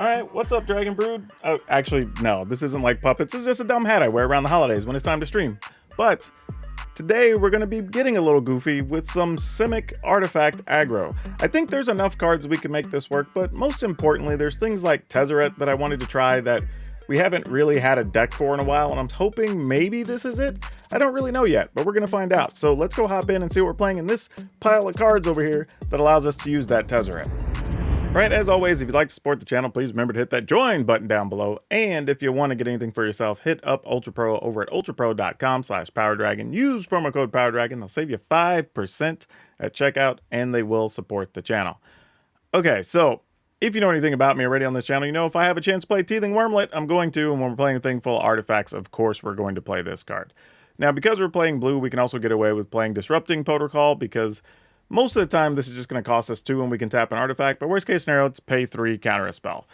Alright, what's up, Dragon Brood? Oh, actually, no, this isn't like puppets. It's just a dumb hat I wear around the holidays when it's time to stream. But today we're going to be getting a little goofy with some Simic Artifact Aggro. I think there's enough cards we can make this work, but most importantly, there's things like Tezzeret that I wanted to try that we haven't really had a deck for in a while, and I'm hoping maybe this is it. I don't really know yet, but we're going to find out. So let's go hop in and see what we're playing in this pile of cards over here that allows us to use that Tezzeret. Right, as always, if you'd like to support the channel, please remember to hit that join button down below. And if you want to get anything for yourself, hit up Ultra Pro over at ultrapro.com/PowrDragn. Use promo code PowrDragn. They'll save you 5% at checkout, and they will support the channel. Okay, so if you know anything about me already on this channel, you know if I have a chance to play Teething Wormlet, I'm going to. And when we're playing a thing full of artifacts, of course, we're going to play this card. Now, because we're playing blue, we can also get away with playing Disrupting Protocol because most of the time, this is just going to cost us 2 and we can tap an artifact, but worst case scenario, it's pay 3, counter a spell.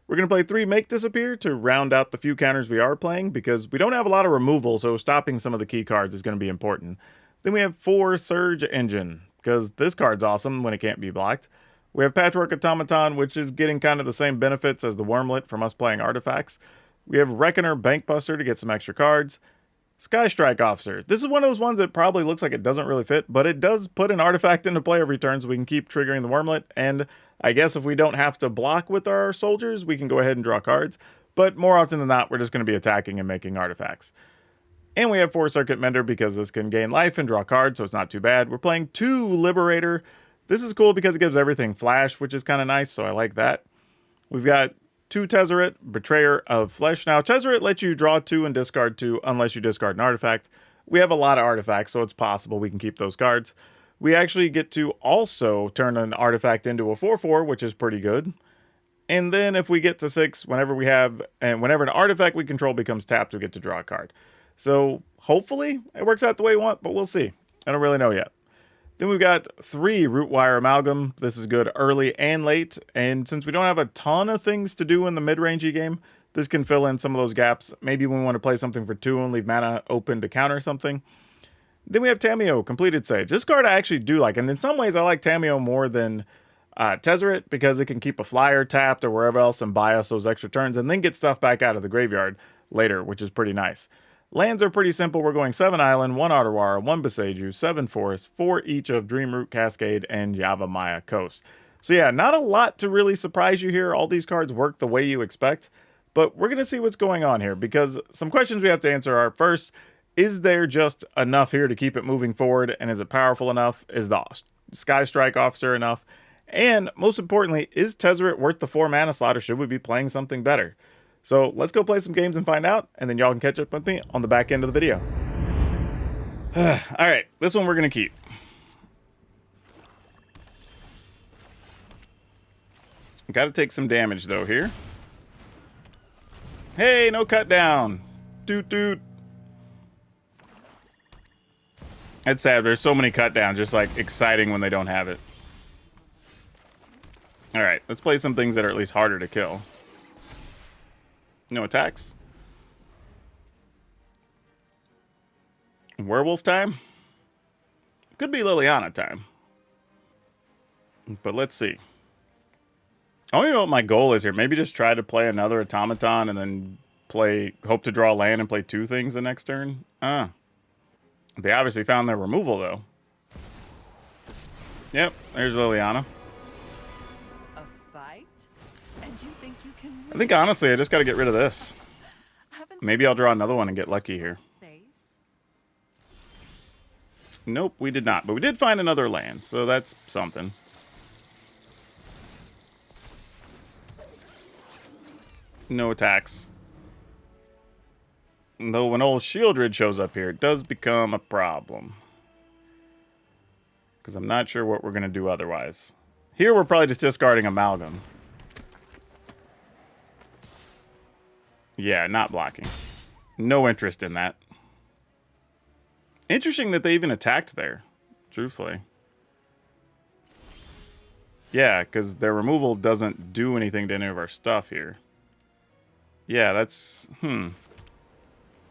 We're going to play 3 Make Disappear to round out the few counters we are playing because we don't have a lot of removal, so stopping some of the key cards is going to be important. Then we have 4 Surge Engine, because this card's awesome when it can't be blocked. We have Patchwork Automaton, which is getting kind of the same benefits as the Wormlet from us playing artifacts. We have Reckoner Bankbuster to get some extra cards. Sky Strike Officer. This is one of those ones that probably looks like it doesn't really fit, but it does put an artifact into play every turn so we can keep triggering the Wormlet, and I guess if we don't have to block with our soldiers, we can go ahead and draw cards, but more often than not, we're just going to be attacking and making artifacts. And we have 4 Circuit Mender because this can gain life and draw cards, so it's not too bad. We're playing 2 Liberator. This is cool because it gives everything flash, which is kind of nice, so I like that. We've got 2 Tezzeret, Betrayer of Flesh. Now, Tezzeret lets you draw 2 and discard 2 unless you discard an artifact. We have a lot of artifacts, so it's possible we can keep those cards. We actually get to also turn an artifact into a 4/4, which is pretty good. And then if we get to 6, whenever an artifact we control becomes tapped, we get to draw a card. So hopefully it works out the way we want, but we'll see. I don't really know yet. Then we've got 3 Rootwire Amalgam. This is good early and late, and since we don't have a ton of things to do in the mid-rangey game, this can fill in some of those gaps. Maybe we want to play something for 2 and leave mana open to counter something. Then we have Tamiyo, Completed Sage. This card I actually do like, and in some ways I like Tamiyo more than Tezzeret because it can keep a flyer tapped or wherever else and buy us those extra turns and then get stuff back out of the graveyard later, which is pretty nice. Lands are pretty simple. We're going 7 Island, 1 Otawara, 1 Boseiju, 7 Forest, 4 each of Dreamroot Cascade and Yavimaya Coast. So yeah, not a lot to really surprise you here. All these cards work the way you expect, but we're going to see what's going on here because some questions we have to answer are, first, is there just enough here to keep it moving forward, and is it powerful enough? Is the Sky Strike Officer enough? And most importantly, is Tezzeret worth the 4 mana slot, or should we be playing something better? So let's go play some games and find out, and then y'all can catch up with me on the back end of the video. Alright, this one we're going to keep. Got to take some damage, though, here. Hey, no cut down. Doot doot. It's sad, there's so many cut downs, just like exciting when they don't have it. Alright, let's play some things that are at least harder to kill. No attacks. Werewolf time? Could be Liliana time. But let's see. I don't even know what my goal is here. Maybe just try to play another automaton and then hope to draw land and play 2 things the next turn. They obviously found their removal though. Yep, there's Liliana. I think honestly, I just got to get rid of this. Maybe I'll draw another one and get lucky here. Nope, we did not. But we did find another land, so that's something. No attacks. Though when old Shieldred shows up here, it does become a problem. Because I'm not sure what we're going to do otherwise. Here we're probably just discarding Amalgam. Yeah, not blocking. No interest in that. Interesting that they even attacked there, truthfully. Yeah, because their removal doesn't do anything to any of our stuff here. Yeah, that's... And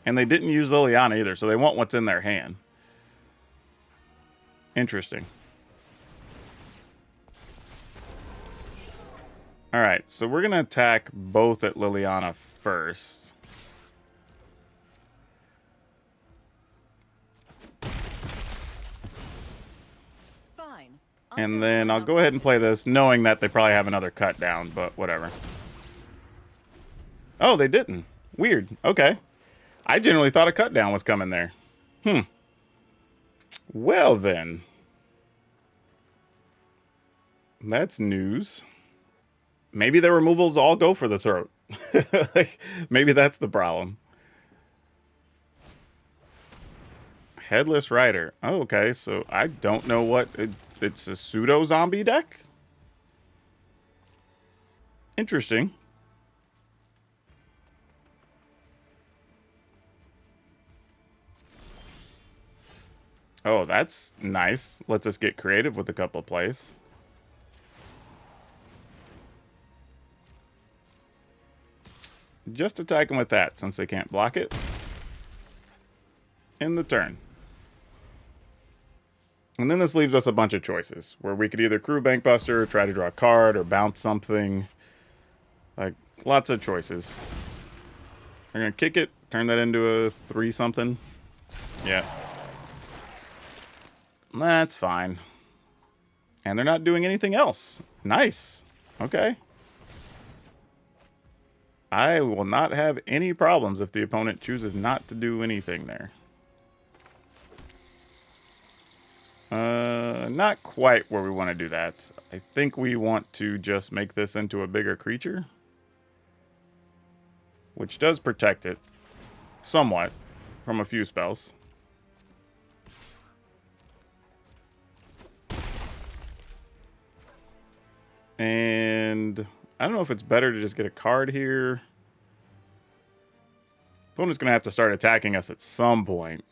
they didn't use Liliana either, so they want what's in their hand. Interesting. All right, so we're going to attack both at Liliana first. Fine. And then I'll go ahead and play this, knowing that they probably have another cut down, but whatever. Oh, they didn't. Weird. Okay. I generally thought a cut down was coming there. Well, then. That's news. Maybe the removals all go for the throat. Like, maybe that's the problem. Headless Rider. Oh, okay, so I don't know what... it's a pseudo-zombie deck? Interesting. Oh, that's nice. Lets us get creative with a couple of plays. Just attack them with that, since they can't block it. In the turn. And then this leaves us a bunch of choices, where we could either crew Bankbuster, try to draw a card, or bounce something. Like, lots of choices. We're going to kick it, turn that into a 3-something. Yeah. That's fine. And they're not doing anything else. Nice. Okay. I will not have any problems if the opponent chooses not to do anything there. Not quite where we want to do that. I think we want to just make this into a bigger creature. Which does protect it. Somewhat. From a few spells. And I don't know if it's better to just get a card here. Opponent's going to have to start attacking us at some point.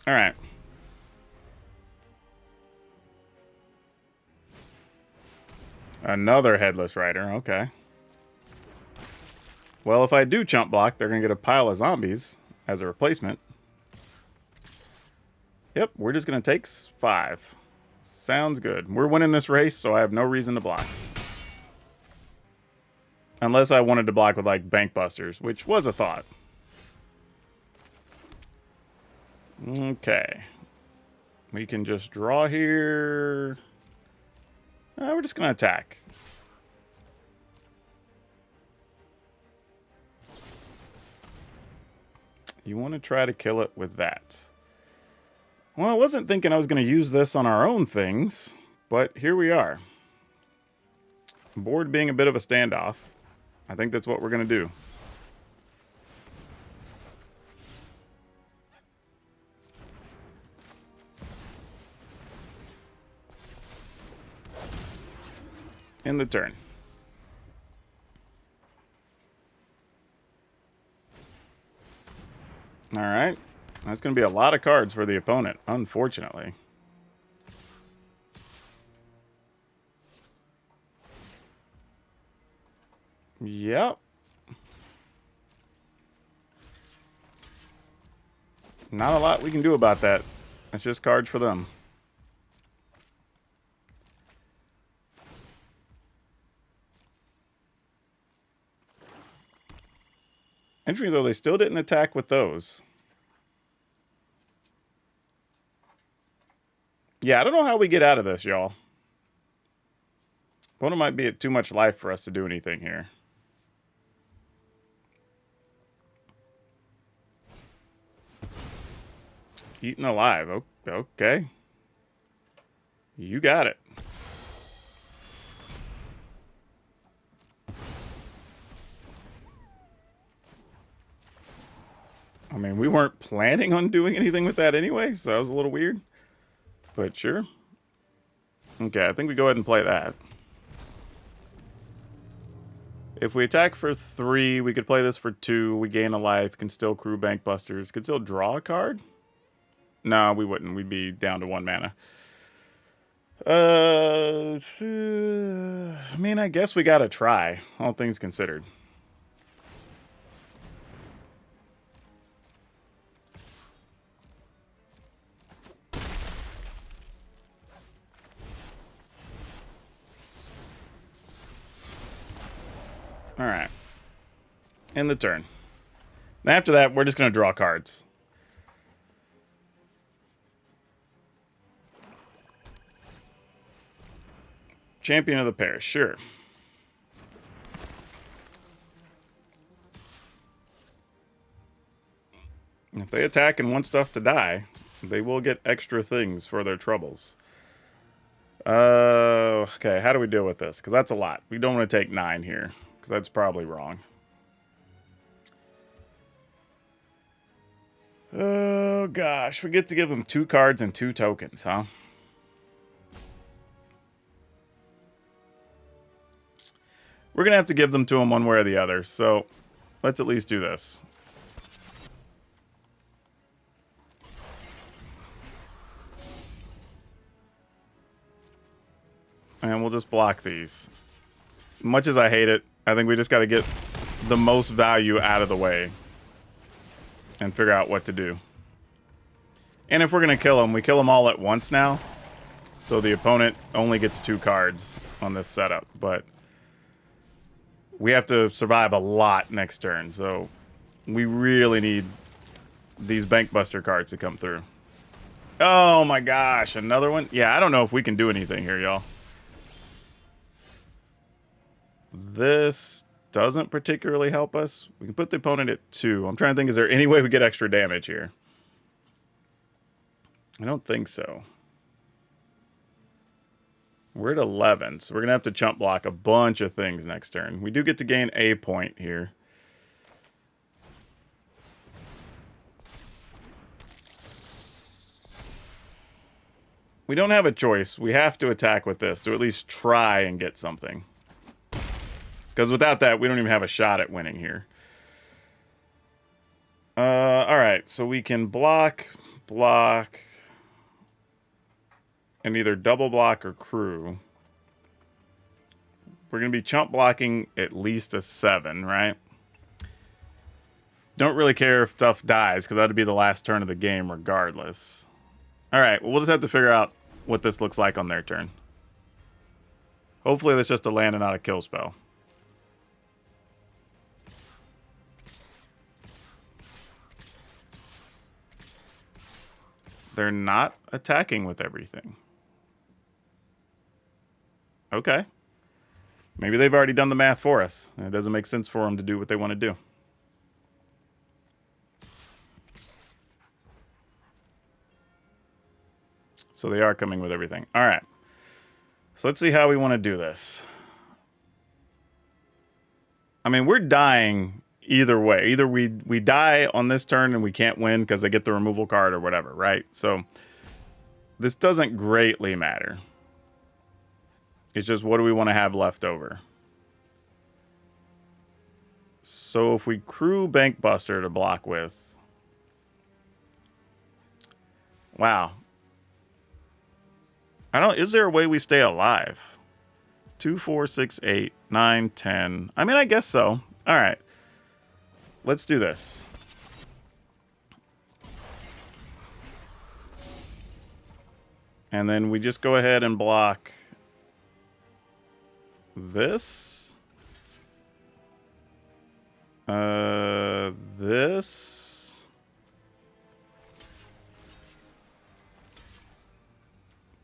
All right. Another Headless Rider. Okay. Well, if I do chump block, they're going to get a pile of zombies as a replacement. Yep, we're just going to take 5. Sounds good. We're winning this race, so I have no reason to block. Unless I wanted to block with, like, Bankbusters, which was a thought. Okay. We can just draw here. We're just going to attack. You want to try to kill it with that. Well, I wasn't thinking I was going to use this on our own things, but here we are. Board being a bit of a standoff. I think that's what we're going to do. In the turn. All right. That's going to be a lot of cards for the opponent, unfortunately. Yep. Not a lot we can do about that. It's just cards for them. Interesting, though, they still didn't attack with those. Yeah, I don't know how we get out of this, y'all. Opponent might be at too much life for us to do anything here. Eaten alive. Okay. You got it. I mean, we weren't planning on doing anything with that anyway, so that was a little weird. But sure. Okay, I think we go ahead and play that. If we attack for 3, we could play this for 2. We gain a life, can still crew Bankbusters. Could still draw a card? No, we wouldn't. We'd be down to 1 mana. I mean, I guess we gotta try, all things considered. Alright. End the turn. And after that, we're just going to draw cards. Champion of the pair, sure. If they attack and want stuff to die, they will get extra things for their troubles. Okay, how do we deal with this? Because that's a lot. We don't want to take 9 here, because that's probably wrong. Oh, gosh. We get to give them 2 cards and 2 tokens, huh? We're going to have to give them to them one way or the other, so let's at least do this. And we'll just block these. Much as I hate it, I think we just got to get the most value out of the way and figure out what to do. And if we're going to kill them, we kill them all at once now. So the opponent only gets 2 cards on this setup. But we have to survive a lot next turn. So we really need these Bankbuster cards to come through. Oh my gosh, another one? Yeah, I don't know if we can do anything here, y'all. This doesn't particularly help us. We can put the opponent at 2. I'm trying to think, is there any way we get extra damage here? I don't think so. We're at 11, so we're going to have to chump block a bunch of things next turn. We do get to gain a point here. We don't have a choice. We have to attack with this to at least try and get something. Because without that, we don't even have a shot at winning here. Alright, so we can block, and either double block or crew. We're going to be chump blocking at least a 7, right? Don't really care if stuff dies, because that'd be the last turn of the game regardless. Alright, well, we'll just have to figure out what this looks like on their turn. Hopefully that's just a land and not a kill spell. They're not attacking with everything. Okay. Maybe they've already done the math for us. It doesn't make sense for them to do what they want to do. So they are coming with everything. All right. So let's see how we want to do this. I mean, we're dying either way. Either we die on this turn and we can't win because they get the removal card or whatever, right? So this doesn't greatly matter. It's just what do we want to have left over? So if we crew Bankbuster to block with... Wow. Is there a way we stay alive? 2, 4, 6, 8, 9, 10. I mean, I guess so. All right. Let's do this. And then we just go ahead and block this. This.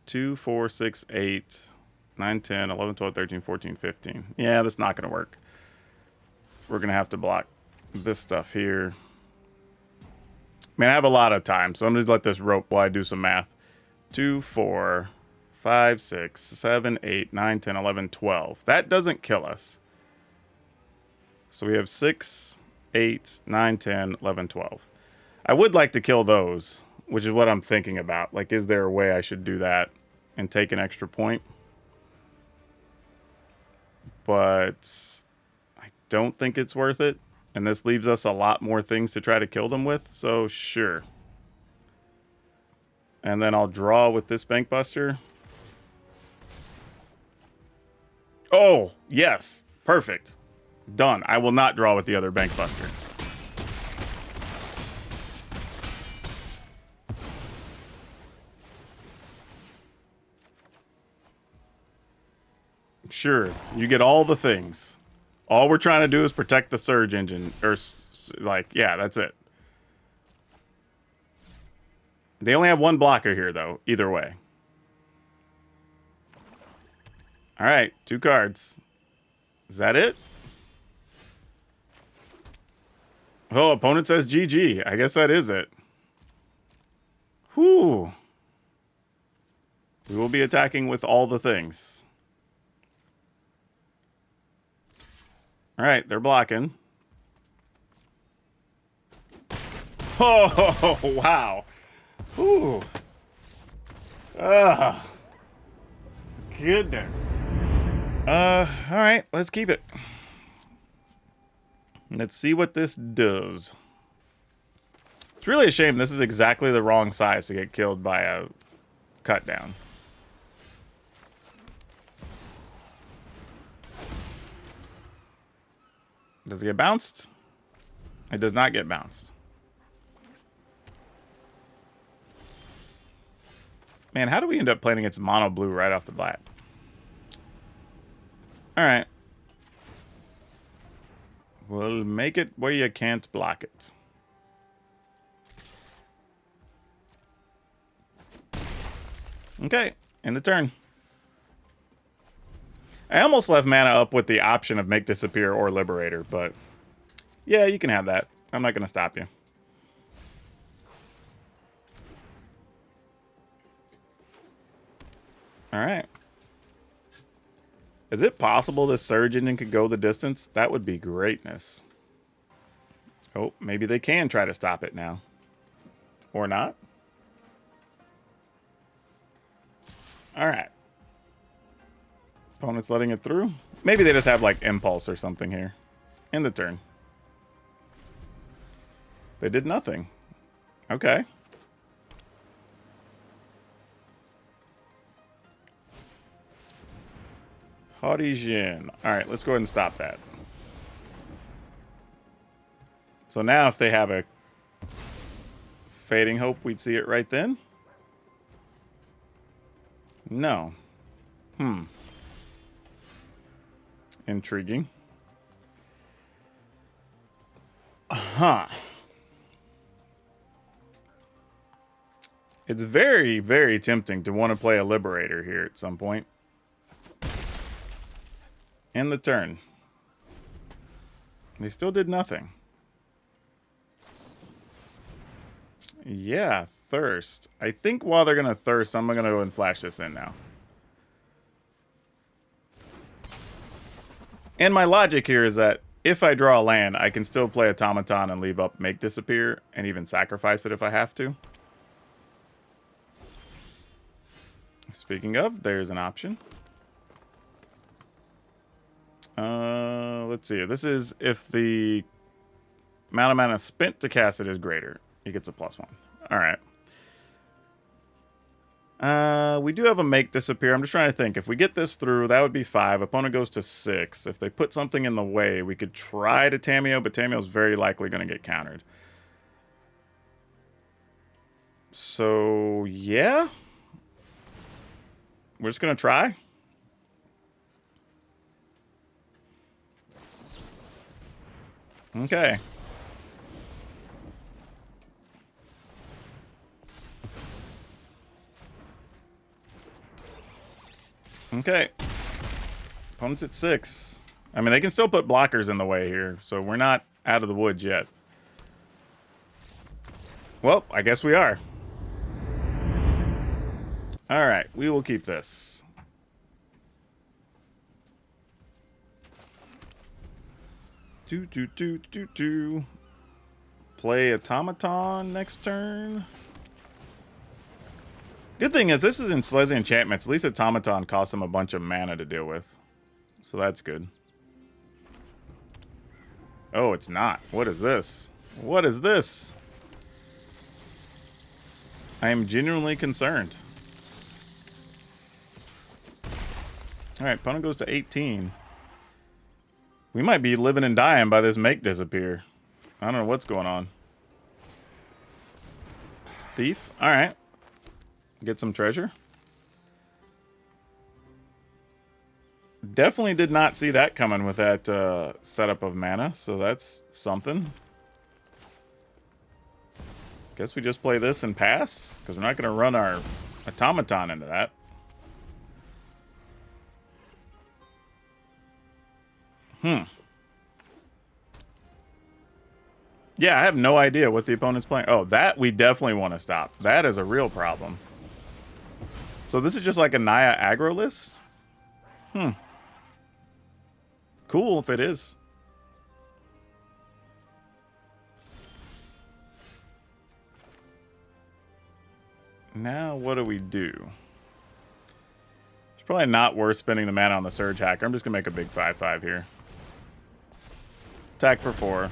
2, 4, 6, 8, 9, 10, 11, 12, 13, 14, 15. Yeah, that's not going to work. We're going to have to block this stuff here. Man, I have a lot of time, so I'm going to let this rope while I do some math. 2, 4, 5, 6, 7, 8, 9, 10, 11, 12. That doesn't kill us. So we have 6, 8, 9, 10, 11, 12. I would like to kill those, which is what I'm thinking about. Like, is there a way I should do that and take an extra point? But I don't think it's worth it. And this leaves us a lot more things to try to kill them with, so sure. And then I'll draw with this Bankbuster. Oh, yes. Perfect. Done. I will not draw with the other Bankbuster. Sure, you get all the things. All we're trying to do is protect the Surge engine. Or, like, yeah, that's it. They only have one blocker here, though, either way. All right, 2 cards. Is that it? Oh, opponent says GG. I guess that is it. Whew. We will be attacking with all the things. All right, they're blocking. Oh, wow. Whew. Ugh. Goodness. All right, let's keep it. Let's see what this does. It's really a shame this is exactly the wrong size to get killed by a cut down. Does it get bounced? It does not get bounced. Man, how do we end up playing against mono blue right off the bat? Alright. We'll make it where you can't block it. Okay, end the turn. I almost left mana up with the option of Make Disappear or Liberator, but yeah, you can have that. I'm not going to stop you. Alright. Is it possible this Surge engine could go the distance? That would be greatness. Oh, maybe they can try to stop it now. Or not. Alright. Opponent's letting it through. Maybe they just have like Impulse or something here. End the turn. They did nothing. Okay. Harijin. Alright, let's go ahead and stop that. So now if they have a Fading Hope, we'd see it right then? No. Intriguing. Huh. It's very, very tempting to want to play a Liberator here at some point. End the turn. They still did nothing. Yeah, Thirst. I think while they're going to Thirst, I'm going to go and flash this in now. And my logic here is that if I draw a land, I can still play Automaton and leave up Make Disappear and even sacrifice it if I have to. Speaking of, there's an option. Let's see. This is if the amount of mana spent to cast it is greater. He gets a +1. All right. We do have a Make Disappear. I'm just trying to think. If we get this through, that would be 5. Opponent goes to 6. If they put something in the way, we could try to Tamiyo, but Tamiyo's very likely going to get countered. So, yeah. We're just going to try. Okay. Okay. Opponent's at 6. I mean, they can still put blockers in the way here, so we're not out of the woods yet. Well, I guess we are. All right, we will keep this. Play Automaton next turn. Good thing if this is in Slezzy Enchantments, at least Automaton costs them a bunch of mana to deal with. So that's good. Oh, it's not. What is this? What is this? I am genuinely concerned. Alright, opponent goes to 18. We might be living and dying by this Make Disappear. I don't know what's going on. Thief? Alright. Get some treasure. Definitely did not see that coming with that setup of mana, so that's something. Guess we just play this and pass, because we're not going to run our automaton into that. Yeah, I have no idea what the opponent's playing. Oh, that we definitely want to stop. That is a real problem. So this is just like a Naya Aggro list? Cool if it is. Now what do we do? It's probably not worth spending the mana on the Surge Hacker. I'm just going to make a big 5/5 here. Attack for 4.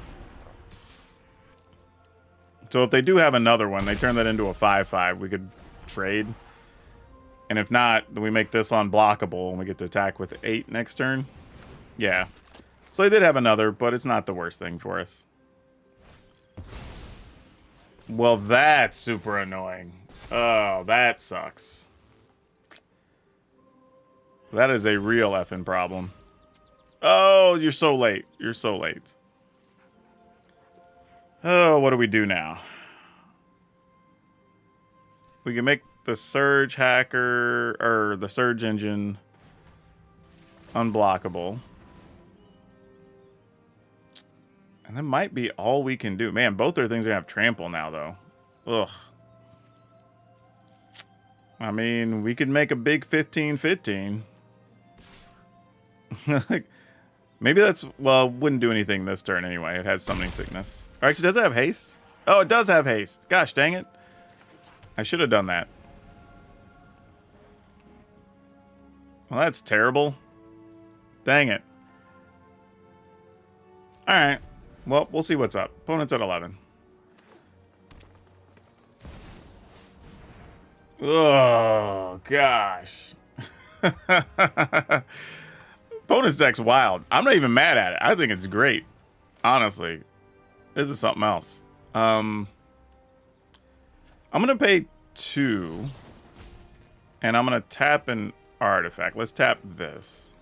So if they do have another one, they turn that into a 5/5. We could trade. And if not, then we make this unblockable and we get to attack with 8 next turn. Yeah. So they did have another, but it's not the worst thing for us. Well, that's super annoying. Oh, that sucks. That is a real effing problem. Oh, you're so late. You're so late. Oh, what do we do now? We can make the Surge Hacker, or the Surge Engine, unblockable. And that might be all we can do. Man, both their things are going to have Trample now, though. Ugh. I mean, we could make a big 15/15. Maybe that's... Well, wouldn't do anything this turn anyway. It has Summoning Sickness. Or actually, does it have haste? Oh, it does have haste. Gosh, dang it. I should have done that. Well, that's terrible. Dang it. Alright. Well, we'll see what's up. Opponent's at 11. Oh, gosh. Opponent's deck's wild. I'm not even mad at it. I think it's great. Honestly. This is something else. I'm going to pay 2. And I'm going to tap an artifact. Let's tap this.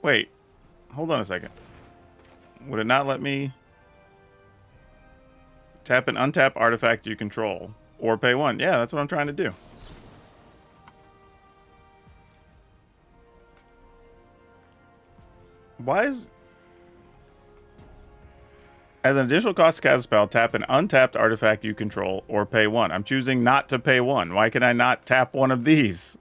Wait. Hold on a second. Would it not let me tap an untap artifact you control or pay 1? Yeah, that's what I'm trying to do. Why is... As an additional cost to cast a spell, tap an untapped artifact you control or pay 1. I'm choosing not to pay 1. Why can I not tap one of these?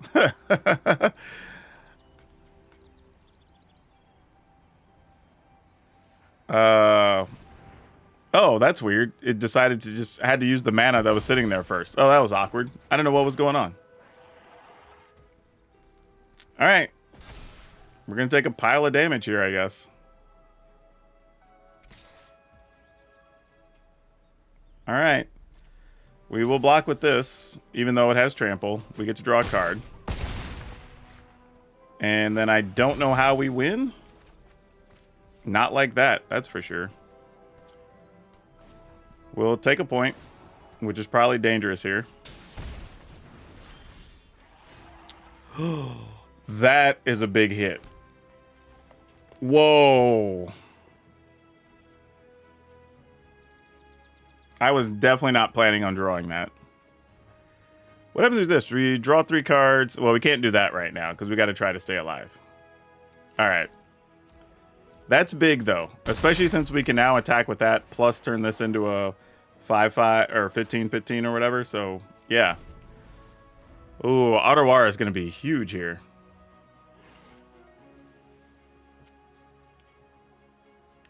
Oh, that's weird. It decided to just... I had to use the mana that was sitting there first. Oh, that was awkward. I don't know what was going on. Alright. We're going to take a pile of damage here, I guess. Alright. We will block with this, even though it has trample. We get to draw a card. And then I don't know how we win. Not like that, that's for sure. We'll take a point, which is probably dangerous here. That is a big hit. Whoa. I was definitely not planning on drawing that. What happens with this? We draw 3 cards. Well, we can't do that right now because we got to try to stay alive. All right. That's big, though, especially since we can now attack with that, plus turn this into a 5/5 or 15/15 or whatever. So, yeah. Ooh, Ottawara is going to be huge here.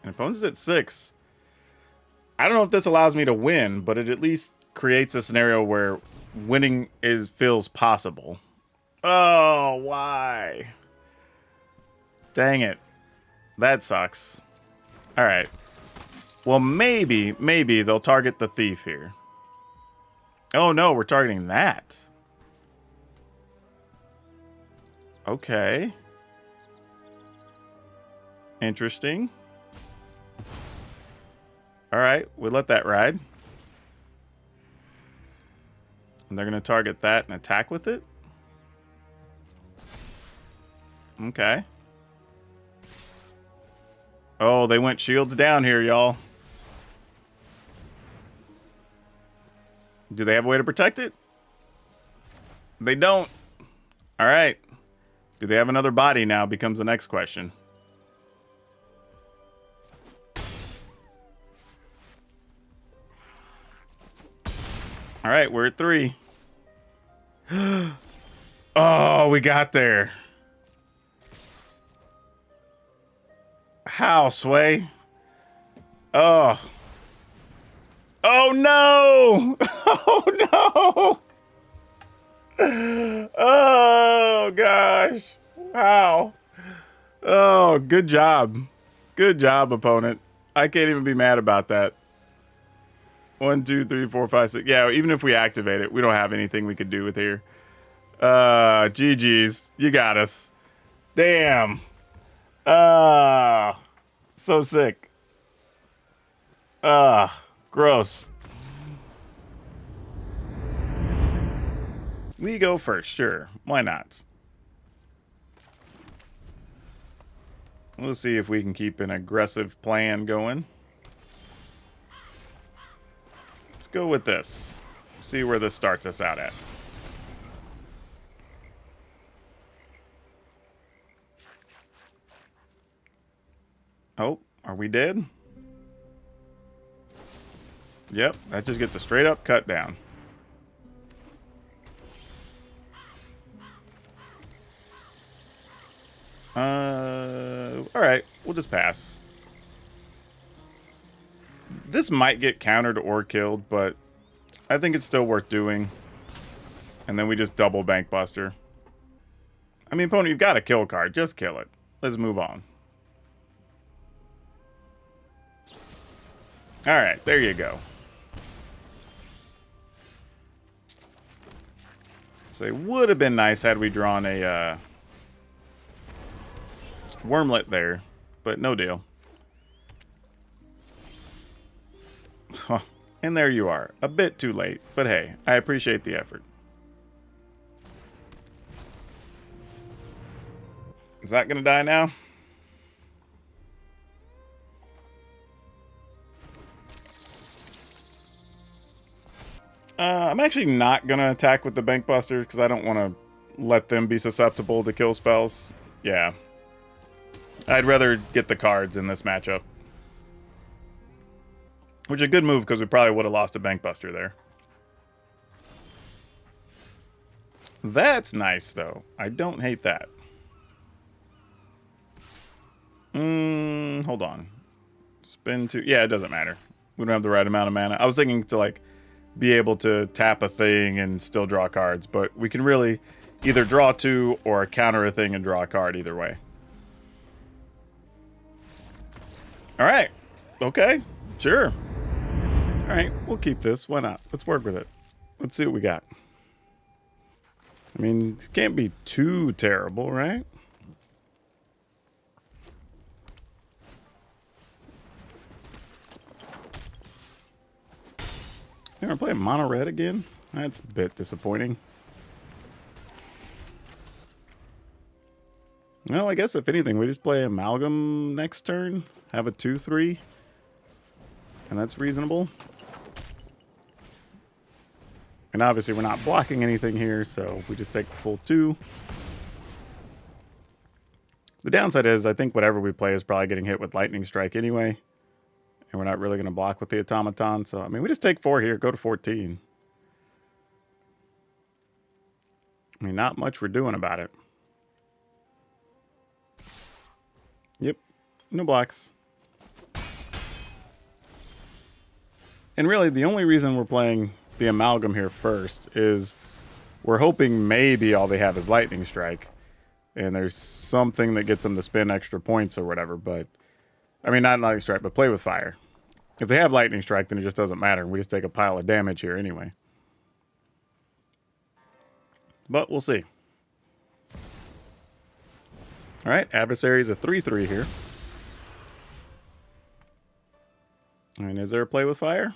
And opponent's at 6. I don't know if this allows me to win, but it at least creates a scenario where winning feels possible. Oh, why? Dang it. That sucks. All right. Well, maybe they'll target the thief here. Oh, no, we're targeting that. Okay. Interesting. All right, we let that ride. And they're going to target that and attack with it. Okay. Oh, they went shields down here, y'all. Do they have a way to protect it? They don't. All right. Do they have another body now becomes the next question. All right, we're at 3. Oh, we got there. How, Sway? Oh. Oh, no. Oh, no. Oh, gosh. How? Oh, good job. Good job, opponent. I can't even be mad about that. 1, 2, 3, 4, 5, 6. Yeah, even if we activate it, we don't have anything we could do with here. GG's. You got us. Damn. So sick. Gross. We go first, sure. Why not? We'll see if we can keep an aggressive plan going. Let's go with this. See where this starts us out at. Oh, are we dead? Yep, that just gets a straight up cut down. Alright, we'll just pass. This might get countered or killed, but I think it's still worth doing. And then we just double Bank Buster. I mean, opponent, you've got a kill card. Just kill it. Let's move on. Alright, there you go. So it would have been nice had we drawn a Wormlet there, but no deal. And there you are. A bit too late, but hey, I appreciate the effort. Is that going to die now? I'm actually not going to attack with the Bank Busters because I don't want to let them be susceptible to kill spells. Yeah. I'd rather get the cards in this matchup. Which is a good move because we probably would have lost a Bank Buster there. That's nice, though. I don't hate that. Hold on. Spin 2. Yeah, it doesn't matter. We don't have the right amount of mana. I was thinking to, like, be able to tap a thing and still draw cards, but we can really either draw 2 or counter a thing and draw a card either way. All right. Okay. Sure. All right. We'll keep this. Why not? Let's work with it. Let's see what we got. I mean, it can't be too terrible, right? You're gonna play mono red again? That's a bit disappointing. Well, I guess if anything, we just play Amalgam next turn. Have a 2/3. And that's reasonable. And obviously we're not blocking anything here, so we just take the full 2. The downside is I think whatever we play is probably getting hit with Lightning Strike anyway. And we're not really going to block with the Automaton. So, I mean, we just take 4 here, go to 14. I mean, not much we're doing about it. Yep. No blocks. And really, the only reason we're playing the Amalgam here first is we're hoping maybe all they have is Lightning Strike. And there's something that gets them to spend extra points or whatever. But, I mean, not Lightning Strike, but play with fire. If they have Lightning Strike, then it just doesn't matter. We just take a pile of damage here anyway. But we'll see. All right, Adversary's a 3/3 here. And is there a play with fire?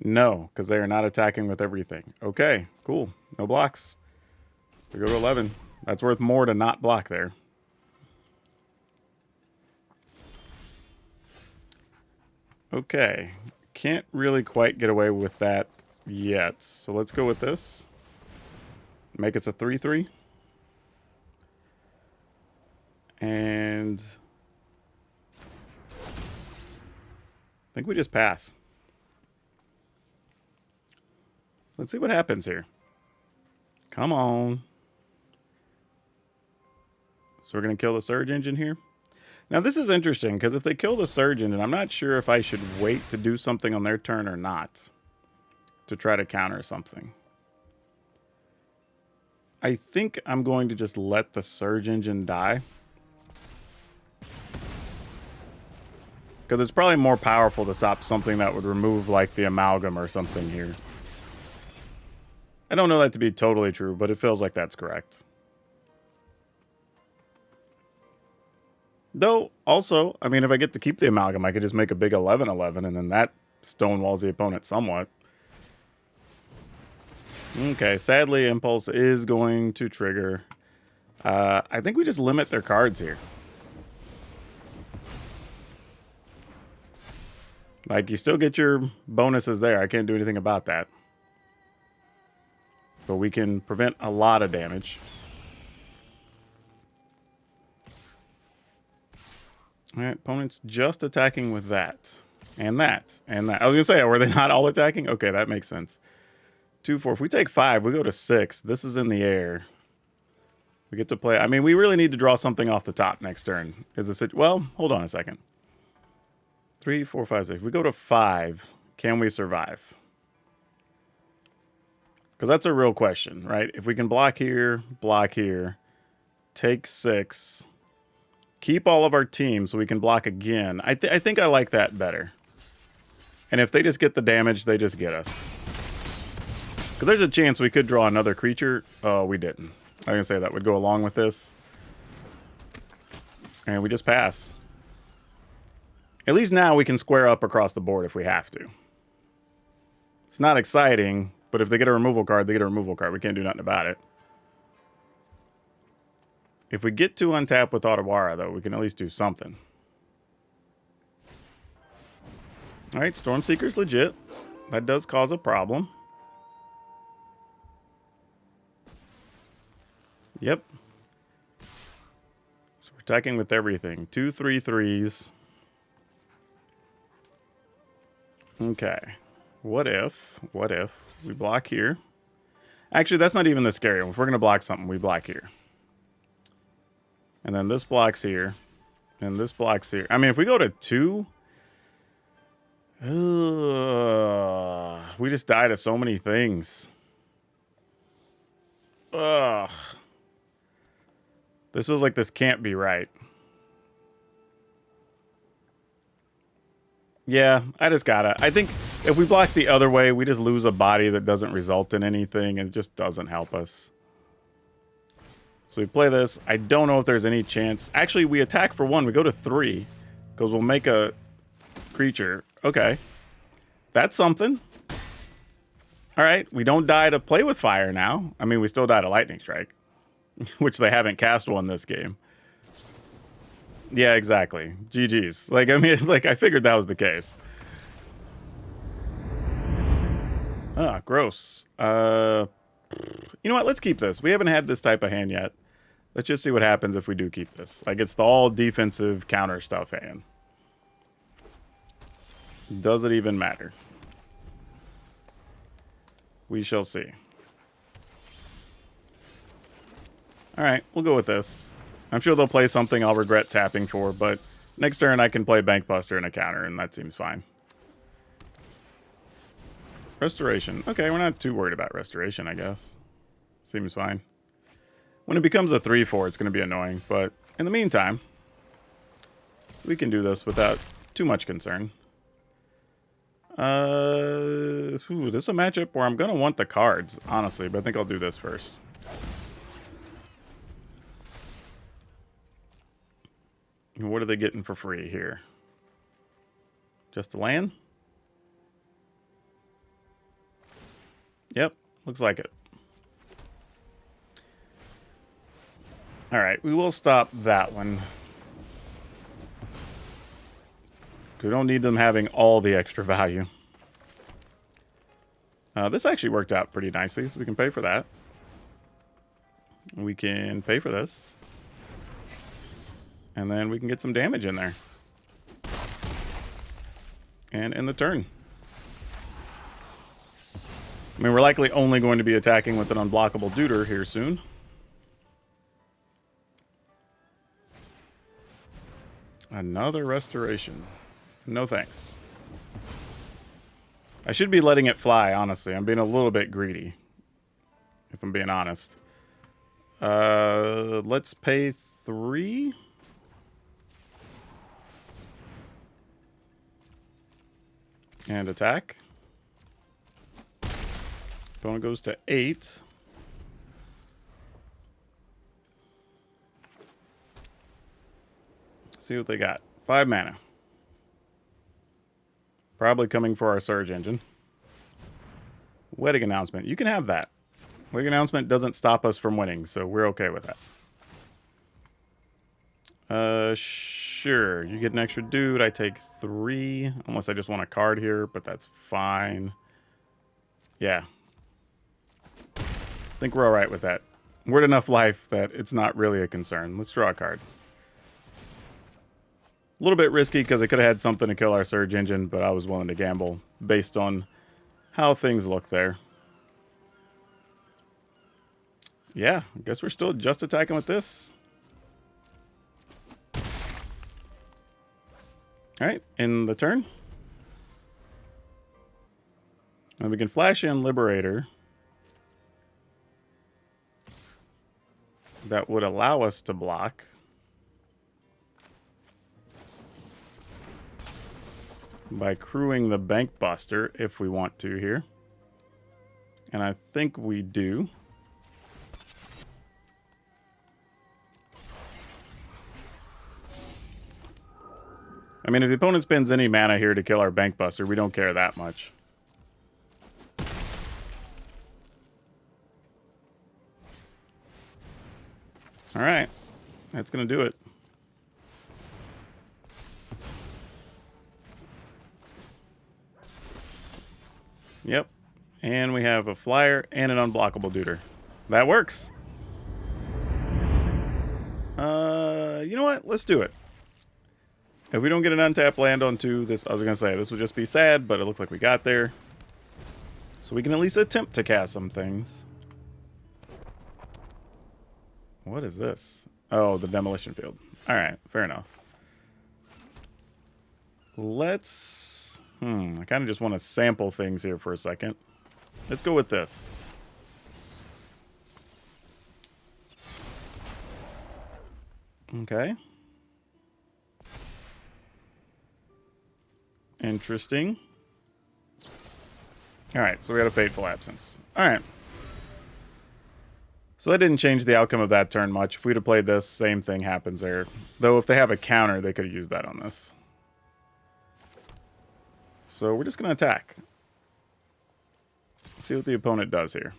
No, because they are not attacking with everything. Okay, cool. No blocks. We go to 11. That's worth more to not block there. Okay. Can't really quite get away with that yet. So let's go with this. Make it a 3/3. And I think we just pass. Let's see what happens here. Come on. So we're going to kill the Surge Engine here. Now this is interesting, because if they kill the Surge Engine, I'm not sure if I should wait to do something on their turn or not. To try to counter something. I think I'm going to just let the Surge Engine die. Because it's probably more powerful to stop something that would remove, like, the Amalgam or something here. I don't know that to be totally true, but it feels like that's correct. Though, also, I mean, if I get to keep the Amalgam, I could just make a big 11/11, and then that stonewalls the opponent somewhat. Okay, sadly, Impulse is going to trigger. I think we just limit their cards here. Like, you still get your bonuses there. I can't do anything about that. But we can prevent a lot of damage. Alright, opponent's just attacking with that. And that. And that. I was going to say, were they not all attacking? Okay, that makes sense. 2, 4. If we take 5, we go to 6. This is in the air. We get to play. I mean, we really need to draw something off the top next turn. Well, hold on a second. 3, 4, 5, 6. If we go to 5, can we survive? Because that's a real question, right? If we can block here, take 6, keep all of our teams so we can block again. I think I like that better. And if they just get the damage, they just get us. Because there's a chance we could draw another creature. Oh, we didn't. I was going to say that would go along with this. And we just pass. At least now we can square up across the board if we have to. It's not exciting, but if they get a removal card, they get a removal card. We can't do nothing about it. If we get to untap with Otawara, though, we can at least do something. Alright, Stormseeker's legit. That does cause a problem. Yep. So we're attacking with everything. 2, 3, 3s. Okay. What if we block here? Actually, that's not even the scary. If we're going to block something, we block here. And then this blocks here. And this blocks here. I mean, if we go to 2... we just die to so many things. Ugh. This feels like this can't be right. Yeah, I just gotta. I think if we block the other way, we just lose a body that doesn't result in anything, and it just doesn't help us. So we play this. I don't know if there's any chance. Actually, we attack for 1. We go to 3, because we'll make a creature. Okay. That's something. Alright, we don't die to play with fire now. I mean, we still die to Lightning Strike, which they haven't cast one this game. Yeah, exactly. GG's. Like, I mean, like, I figured that was the case. Ah, gross. You know what? Let's keep this. We haven't had this type of hand yet. Let's just see what happens if we do keep this. Like, it's the all defensive counter stuff hand. Does it even matter? We shall see. Alright, we'll go with this. I'm sure they'll play something I'll regret tapping for, but next turn I can play Bankbuster and a counter, and that seems fine. Restoration. Okay, we're not too worried about Restoration, I guess. Seems fine. When it becomes a 3/4, it's going to be annoying, but in the meantime, we can do this without too much concern. This is a matchup where I'm going to want the cards, honestly, but I think I'll do this first. What are they getting for free here? Just a land? Yep, looks like it. All right, we will stop that one. We don't need them having all the extra value. This actually worked out pretty nicely, so we can pay for that. We can pay for this. And then we can get some damage in there. And end the turn. I mean, we're likely only going to be attacking with an unblockable Deuter here soon. Another restoration. No thanks. I should be letting it fly, honestly. I'm being a little bit greedy, if I'm being honest. Let's pay 3. And attack. Opponent goes to 8. See what they got. 5 mana. Probably coming for our Surge Engine. Wedding Announcement. You can have that. Wedding Announcement doesn't stop us from winning, so we're okay with that. Sure. You get an extra dude. I take 3. Unless I just want a card here, but that's fine. Yeah. I think we're alright with that. We're at enough life that it's not really a concern. Let's draw a card. A little bit risky because I could have had something to kill our Surge Engine, but I was willing to gamble based on how things look there. Yeah, I guess we're still just attacking with this. Alright, in the turn. And we can flash in Liberator. That would allow us to block. By crewing the Bank Buster, if we want to here. And I think we do. I mean, if the opponent spends any mana here to kill our Bank Buster, we don't care that much. Alright. That's going to do it. Yep. And we have a flyer and an unblockable Deuter. That works. You know what? Let's do it. If we don't get an untapped land on 2, this, I was going to say, this would just be sad, but it looks like we got there. So we can at least attempt to cast some things. What is this? Oh, the demolition field. Alright, fair enough. Let's... I kind of just want to sample things here for a second. Let's go with this. Okay. Interesting. Alright, so we got a Fateful Absence. Alright. So that didn't change the outcome of that turn much. If we'd have played this, same thing happens there. Though if they have a counter, they could have used that on this. So we're just going to attack. See what the opponent does here.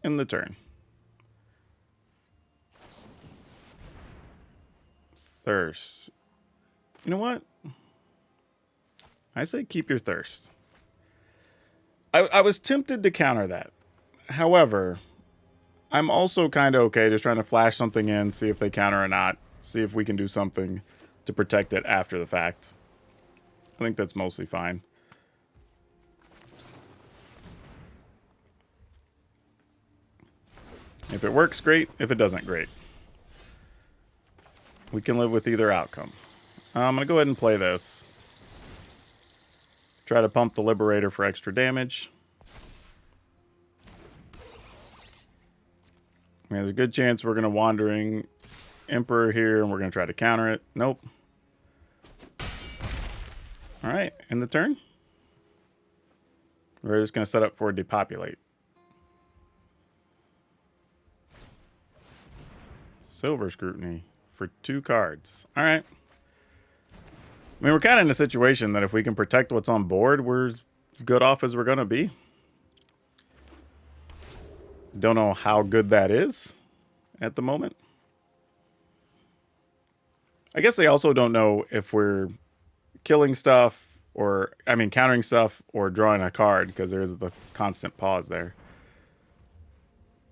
In the turn. Thirst. You know what? I say keep your thirst. I was tempted to counter that. However, I'm also kind of okay just trying to flash something in, see if they counter or not. See if we can do something to protect it after the fact. I think that's mostly fine. If it works, great. If it doesn't, great. We can live with either outcome. I'm going to go ahead and play this. Try to pump the Liberator for extra damage. I mean, there's a good chance we're going to Wandering Emperor here, and we're going to try to counter it. Nope. Alright, end the turn. We're just going to set up for Depopulate. Silver Scrutiny for 2 cards. Alright. I mean, we're kind of in a situation that if we can protect what's on board, we're as good off as we're going to be. Don't know how good that is at the moment. I guess they also don't know if we're killing stuff or, I mean, countering stuff or drawing a card because there's the constant pause there.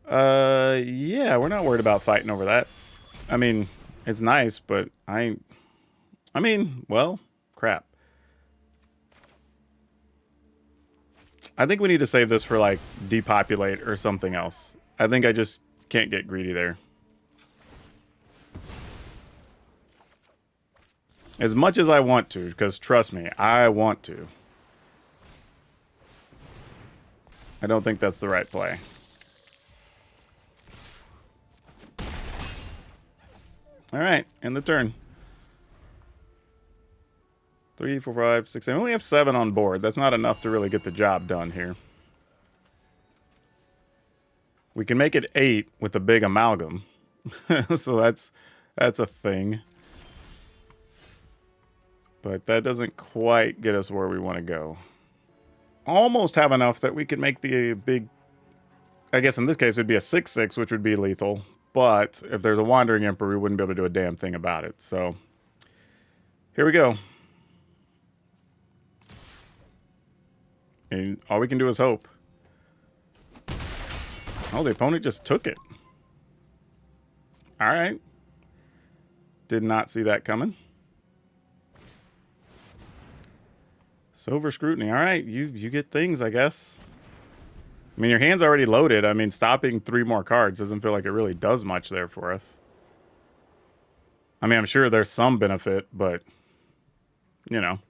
Yeah, we're not worried about fighting over that. I mean, it's nice, but I mean, well, crap. I think we need to save this for, like, depopulate or something else. I think I just can't get greedy there. As much as I want to, because trust me, I want to. I don't think that's the right play. Alright, end the turn. 3, 4, 5, 6, 7. I only have 7 on board. That's not enough to really get the job done here. We can make it 8 with the big amalgam. So that's a thing. But that doesn't quite get us where we want to go. Almost have enough that we could make the big... I guess in this case it would be a 6/6, which would be lethal. But if there's a Wandering Emperor, we wouldn't be able to do a damn thing about it. So, here we go. And all we can do is hope. Oh, the opponent just took it. Alright. Did not see that coming. Silver Scrutiny. Alright, you get things, I guess. I mean, your hand's already loaded. I mean, stopping 3 more cards doesn't feel like it really does much there for us. I mean, I'm sure there's some benefit, but, you know.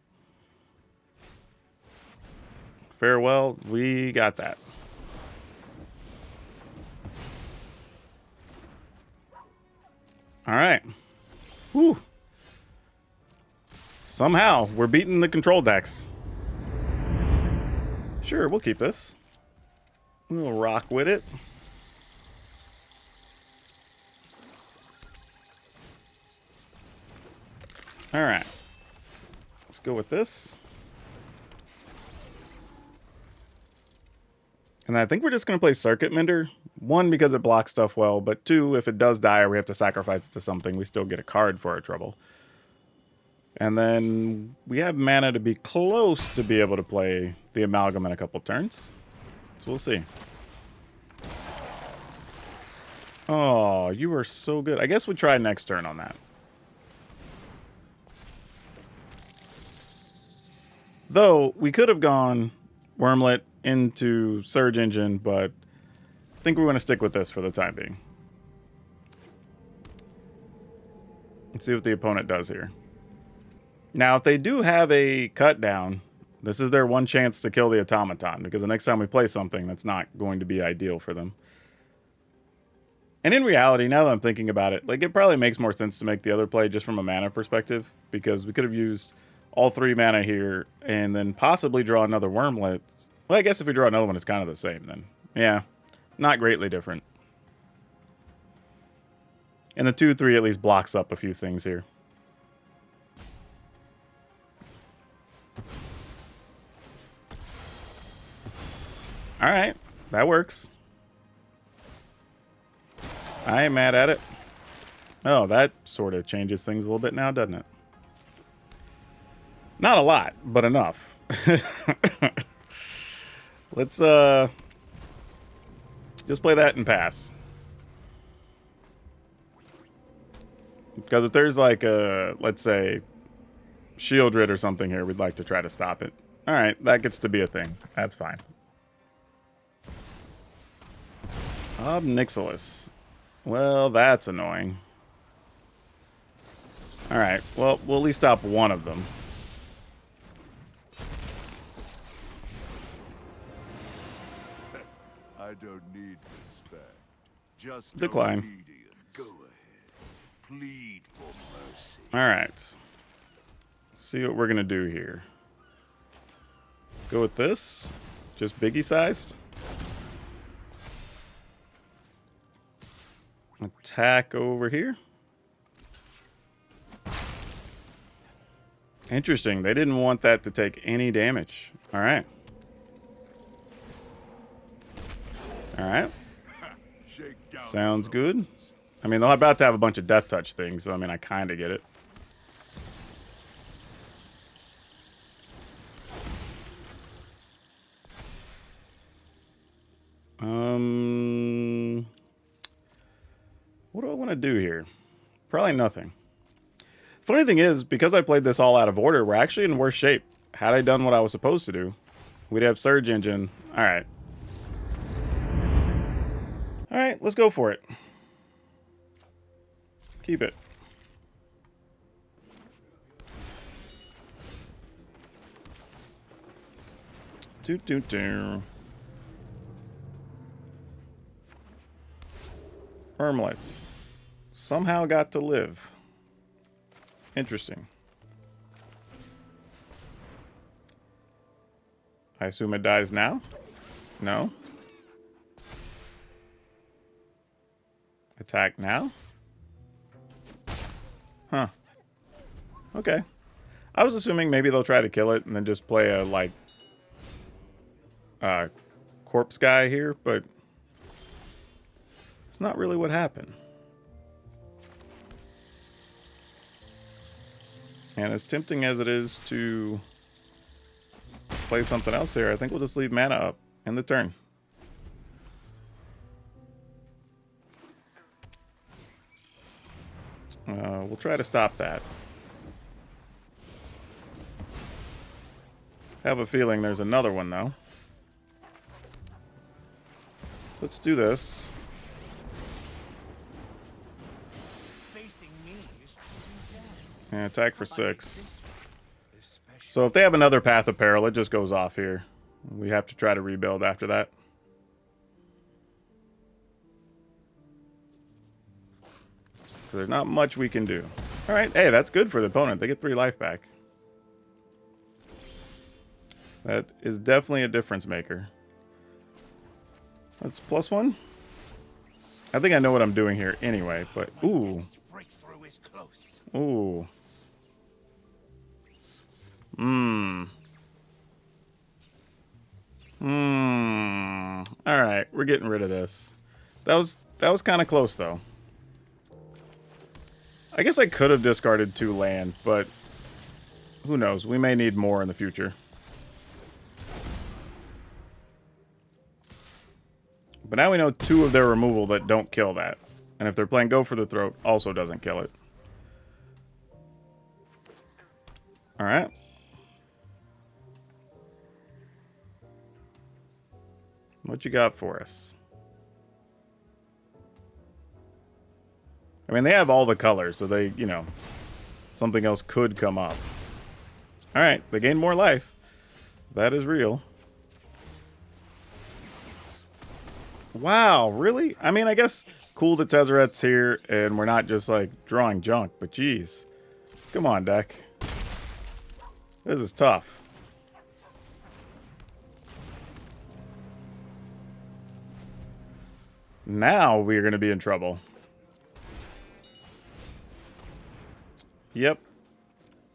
Farewell, we got that. Alright. Whew. Somehow, we're beating the control decks. Sure, we'll keep this. We'll rock with it. Alright. Let's go with this. And I think we're just going to play Circuit Mender. 1, because it blocks stuff well, but 2, if it does die or we have to sacrifice it to something, we still get a card for our trouble. And then we have mana to be close to be able to play the Amalgam in a couple turns. So we'll see. Oh, you were so good. I guess we try next turn on that. Though, we could have gone Wormlet into Surge Engine, but I think we want to stick with this for the time being. Let's see what the opponent does here. Now, if they do have a cut down, this is their one chance to kill the automaton, because the next time we play something, that's not going to be ideal for them. And in reality, now that I'm thinking about it, like, it probably makes more sense to make the other play just from a mana perspective, because we could have used all 3 mana here and then possibly draw another Wormlet. Well, I guess if we draw another one, it's kind of the same then. Yeah, not greatly different. And the 2/3 at least blocks up a few things here. Alright, that works. I ain't mad at it. Oh, that sort of changes things a little bit now, doesn't it? Not a lot, but enough. Let's just play that and pass. Because if there's like a, let's say, Shieldred or something here, we'd like to try to stop it. Alright, that gets to be a thing. That's fine. Obnixilis. Well, that's annoying. Alright, well, we'll at least stop one of them. I don't need respect. Just decline. obedience. Go ahead. Plead for mercy. Alright. See what we're gonna do here. Go with this. Just biggie sized. Attack over here. Interesting. They didn't want that to take any damage. Alright. Alright. Shake down Sounds the good. roads. I mean, they're about to have a bunch of death touch things, so I mean, I kind of get it. What do I want to do here? Probably nothing. Funny thing is, because I played this all out of order, we're actually in worse shape. Had I done what I was supposed to do, we'd have Surge Engine. All right. All right, let's go for it. Keep it. Doo-doo-doo. Ermlights. Somehow got to live. Interesting. I assume it dies now? No. Attack now? Huh. Okay. I was assuming maybe they'll try to kill it and then just play a, like, corpse guy here, but it's not really what happened. And as tempting as it is to play something else here, I think we'll just leave mana up in the turn. We'll try to stop that. Have a feeling there's another one, though. So let's do this. And attack for 6. So if they have another Path of Peril, it just goes off here. We have to try to rebuild after that. So there's not much we can do. Alright, hey, that's good for the opponent. They get 3 life back. That is definitely a difference maker. That's +1. I think I know what I'm doing here anyway, but ooh. Ooh. Alright, we're getting rid of this. That was kind of close though. I guess I could have discarded 2 land, but who knows? We may need more in the future. But now we know 2 of their removal that don't kill that. And if they're playing Go for the Throat, also doesn't kill it. Alright. What you got for us? I mean, they have all the colors, so they, you know, something else could come up. Alright, they gain more life. That is real. Wow, really? I mean, I guess cool the Tezzeret's here, and we're not just, like, drawing junk, but geez. Come on, deck. This is tough. Now we are going to be in trouble. Yep.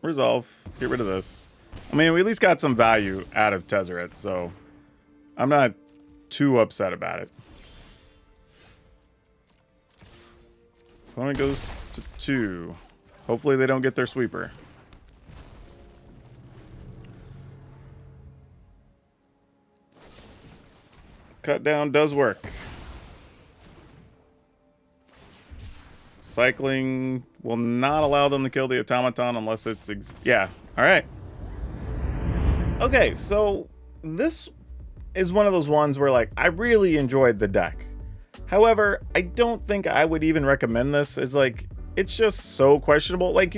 Resolve. Get rid of this. I mean, we at least got some value out of Tezzeret, so I'm not too upset about it. Opponent goes to 2. Hopefully they don't get their sweeper. Cut down does work. Cycling will not allow them to kill the automaton unless it's... yeah. All right. Okay, so this is one of those ones where, like, I really enjoyed the deck. However, I don't think I would even recommend this. It's like, it's just so questionable. Like,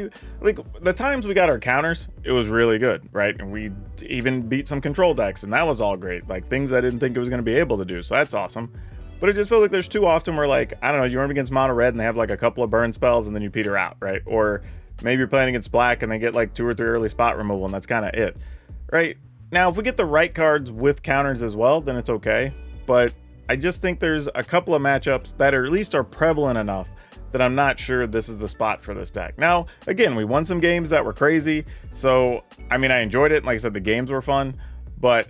the times we got our counters, it was really good, right? And we even beat some control decks, and that was all great. Like, things I didn't think it was going to be able to do, so that's awesome. But it just feels like there's too often where, like, I don't know, you run against mono red and they have like a couple of burn spells and then you peter out, right? Or maybe you're playing against black and they get like 2 or 3 early spot removal and that's kind of it, right? Now, if we get the right cards with counters as well, then it's okay. But I just think there's a couple of matchups that are, at least are prevalent enough that I'm not sure this is the spot for this deck. Now, again, we won some games that were crazy. So, I mean, I enjoyed it. Like I said, the games were fun. But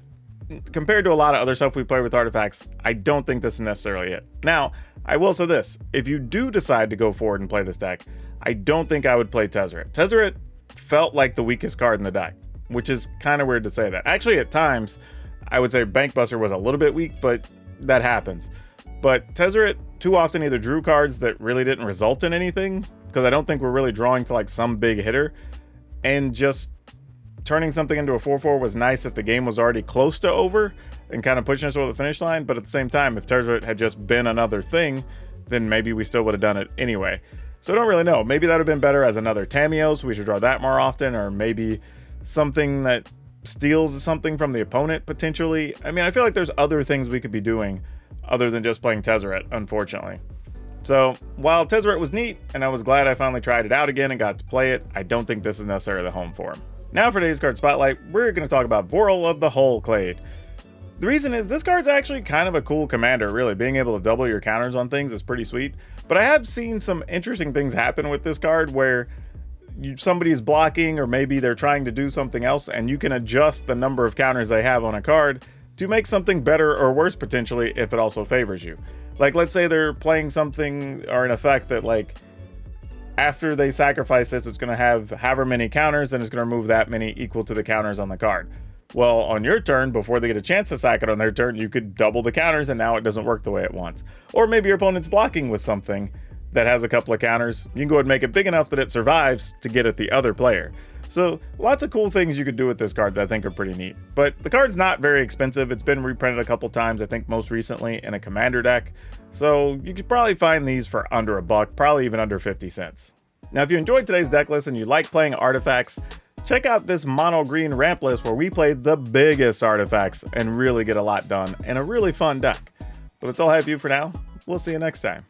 compared to a lot of other stuff we play with artifacts, I don't think this is necessarily it. Now, I will say this, if you do decide to go forward and play this deck, I don't think I would play Tezzeret. Tezzeret felt like the weakest card in the deck, which is kind of weird to say that. Actually, at times, I would say Bankbuster was a little bit weak, but that happens. But Tezzeret too often either drew cards that really didn't result in anything, because I don't think we're really drawing to like some big hitter, and just turning something into a 4/4 was nice if the game was already close to over and kind of pushing us over the finish line. But at the same time, if Tezzeret had just been another thing, then maybe we still would have done it anyway. So I don't really know. Maybe that would have been better as another Tamios. We should draw that more often, or maybe something that steals something from the opponent potentially. I mean, I feel like there's other things we could be doing other than just playing Tezzeret, unfortunately. So while Tezzeret was neat, and I was glad I finally tried it out again and got to play it, I don't think this is necessarily the home for him. Now for today's card spotlight, we're going to talk about Vorel of the Hull Clade. The reason is this card's actually kind of a cool commander, really. Being able to double your counters on things is pretty sweet. But I have seen some interesting things happen with this card where somebody's blocking, or maybe they're trying to do something else, and you can adjust the number of counters they have on a card to make something better or worse potentially if it also favors you. Like, let's say they're playing something or an effect that, like, after they sacrifice this, it's going to have however many counters, and it's going to remove that many equal to the counters on the card. Well, on your turn, before they get a chance to sack it on their turn, you could double the counters, and now it doesn't work the way it wants. Or maybe your opponent's blocking with something that has a couple of counters. You can go ahead and make it big enough that it survives to get at the other player. So lots of cool things you could do with this card that I think are pretty neat. But the card's not very expensive. It's been reprinted a couple times, I think most recently in a commander deck. So you could probably find these for under $1, probably even under 50 cents. Now, if you enjoyed today's deck list and you like playing artifacts, check out this mono green ramp list where we played the biggest artifacts and really get a lot done in a really fun deck. But that's all I have for you for now. We'll see you next time.